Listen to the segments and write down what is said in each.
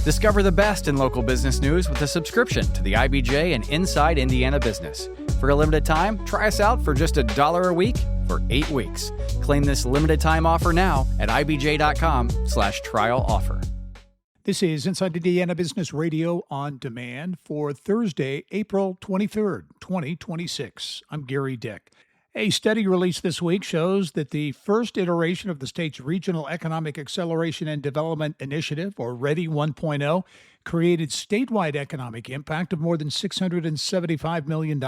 Discover the best in local business news with a subscription to the IBJ and Inside Indiana Business. For a limited time, try us out for just $1 a week for 8 weeks. Claim this limited time offer now at ibj.com/trial offer. This is Inside Indiana Business Radio on Demand for Thursday, April 23rd, 2026. I'm Gary Dick. A study released this week shows that the first iteration of the state's Regional Economic Acceleration and Development Initiative, or READI 1.0, created statewide economic impact of more than $675 million.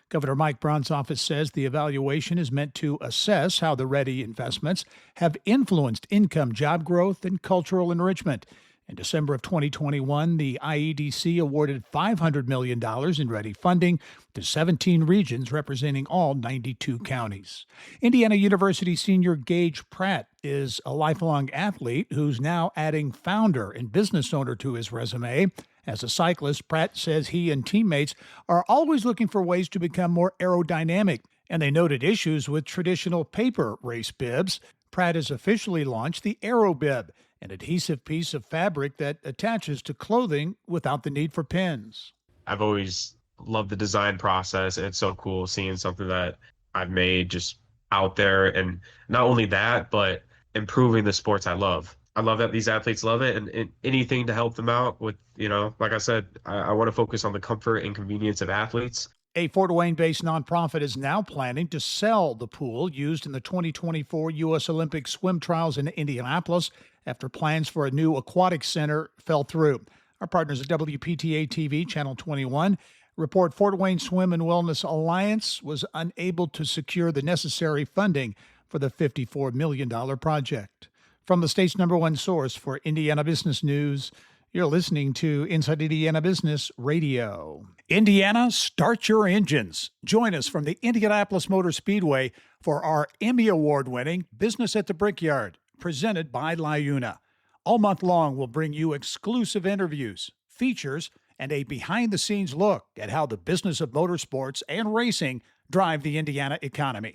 Governor Mike Brown's office says the evaluation is meant to assess how the READI investments have influenced income, job growth, and cultural enrichment. In December of 2021, the IEDC awarded $500 million in READI funding to 17 regions representing all 92 counties. Indiana University senior Gage Pratt is a lifelong athlete who's now adding founder and business owner to his resume. As a cyclist, Pratt says he and teammates are always looking for ways to become more aerodynamic, and they noted issues with traditional paper race bibs. Pratt has officially launched the Aero Bib, an adhesive piece of fabric that attaches to clothing without the need for pins. I've always loved the design process, and it's so cool seeing something that I've made just out there. And not only that, but improving the sports I love. I love that these athletes love it, and anything to help them out with, like I said, I want to focus on the comfort and convenience of athletes. A Fort Wayne-based nonprofit is now planning to sell the pool used in the 2024 U.S. Olympic swim trials in Indianapolis after plans for a new aquatic center fell through. Our partners at WPTA TV, Channel 21, report Fort Wayne Swim and Wellness Alliance was unable to secure the necessary funding for the $54 million project. From the state's #1 source for Indiana business news, you're listening to Inside Indiana Business Radio. Indiana, start your engines. Join us from the Indianapolis Motor Speedway for our Emmy Award-winning Business at the Brickyard, presented by LiUNA. All month long, we'll bring you exclusive interviews, features, and a behind-the-scenes look at how the business of motorsports and racing drive the Indiana economy.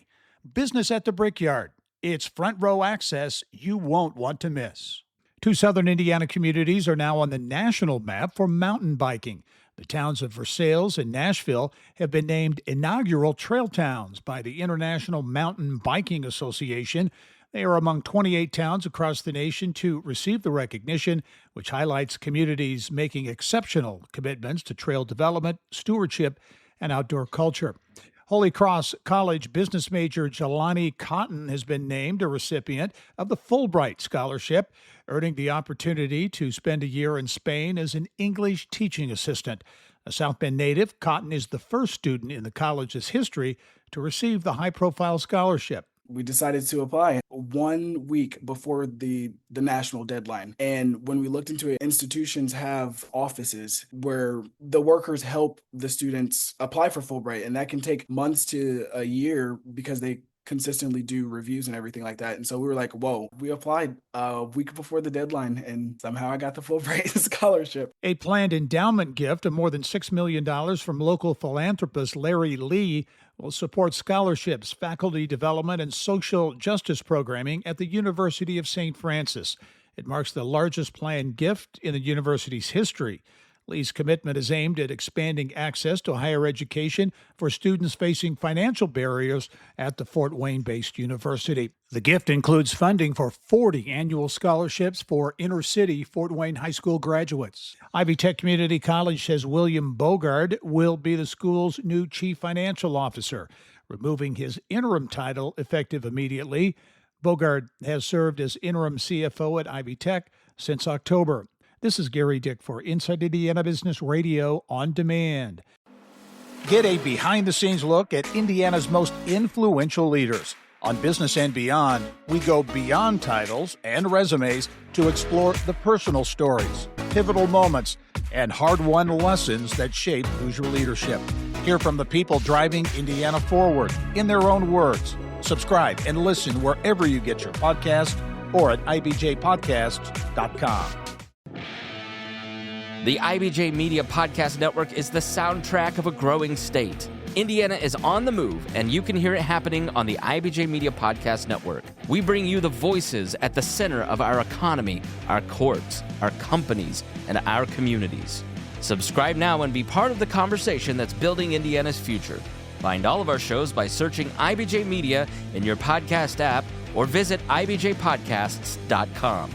Business at the Brickyard. It's front row access you won't want to miss. 2 southern Indiana communities are now on the national map for mountain biking. The towns of Versailles and Nashville have been named inaugural trail towns by the International Mountain Biking Association. They are among 28 towns across the nation to receive the recognition, which highlights communities making exceptional commitments to trail development, stewardship, and outdoor culture. Holy Cross College business major Jelani Cotton has been named a recipient of the Fulbright Scholarship, earning the opportunity to spend a year in Spain as an English teaching assistant. A South Bend native, Cotton is the first student in the college's history to receive the high-profile scholarship. We decided to apply 1 week before the national deadline. And when we looked into it, institutions have offices where the workers help the students apply for Fulbright. And that can take months to a year because they consistently do reviews and everything like that. And so we were like, whoa, we applied a week before the deadline and somehow I got the Fulbright scholarship. A planned endowment gift of more than $6 million from local philanthropist Larry Lee will support scholarships, faculty development, and social justice programming at the University of St. Francis. It marks the largest planned gift in the university's history. Lee's commitment is aimed at expanding access to higher education for students facing financial barriers at the Fort Wayne-based university. The gift includes funding for 40 annual scholarships for inner-city Fort Wayne High School graduates. Ivy Tech Community College says William Bogard will be the school's new chief financial officer, removing his interim title effective immediately. Bogard has served as interim CFO at Ivy Tech since October. This is Gary Dick for Inside Indiana Business Radio on Demand. Get a behind-the-scenes look at Indiana's most influential leaders. On Business and Beyond, we go beyond titles and resumes to explore the personal stories, pivotal moments, and hard-won lessons that shape Hoosier leadership. Hear from the people driving Indiana forward in their own words. Subscribe and listen wherever you get your podcast or at ibjpodcast.com. The IBJ Media Podcast Network is the soundtrack of a growing state. Indiana is on the move, and you can hear it happening on the IBJ Media Podcast Network. We bring you the voices at the center of our economy, our courts, our companies, and our communities. Subscribe now and be part of the conversation that's building Indiana's future. Find all of our shows by searching IBJ Media in your podcast app or visit ibjpodcasts.com.